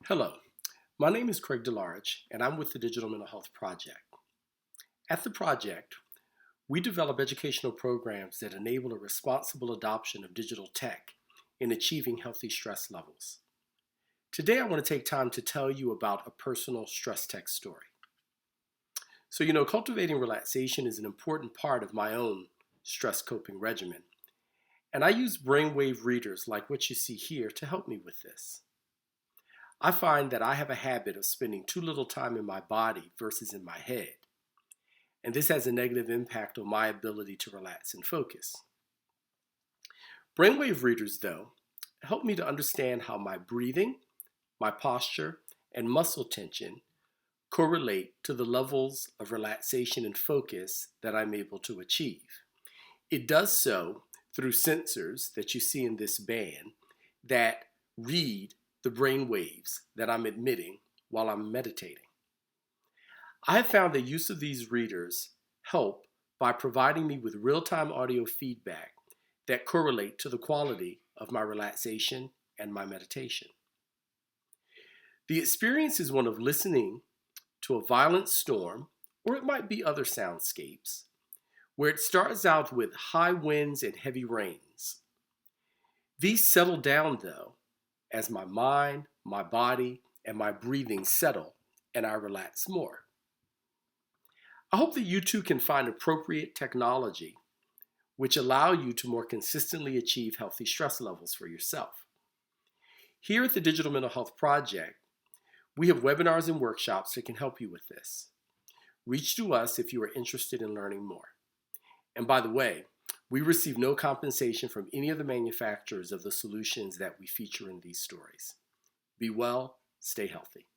Hello, my name is Craig DeLarge, and I'm with the Digital Mental Health Project. At the project, we develop educational programs that enable a responsible adoption of digital tech in achieving healthy stress levels. Today, I want to take time to tell you about a personal StressTech story. Cultivating relaxation is an important part of my own stress coping regimen, and I use brainwave readers like what you see here to help me with this. I find that I have a habit of spending too little time in my body versus in my head, and this has a negative impact on my ability to relax and focus. Brainwave readers, though, help me to understand how my breathing, my posture, and muscle tension correlate to the levels of relaxation and focus that I'm able to achieve. It does so through sensors that you see in this band that read the brain waves that I'm emitting while I'm meditating. I have found the use of these readers help by providing me with real-time audio feedback that correlate to the quality of my relaxation and my meditation. The experience is one of listening to a violent storm, or it might be other soundscapes, where it starts out with high winds and heavy rains. These settle down, though, as my mind, my body, and my breathing settle, and I relax more. I hope that you too can find appropriate technology which allow you to more consistently achieve healthy stress levels for yourself. Here at the Digital Mental Health Project, we have webinars and workshops that can help you with this. Reach to us if you are interested in learning more. And by the way, we receive no compensation from any of the manufacturers of the solutions that we feature in these stories. Be well, stay healthy.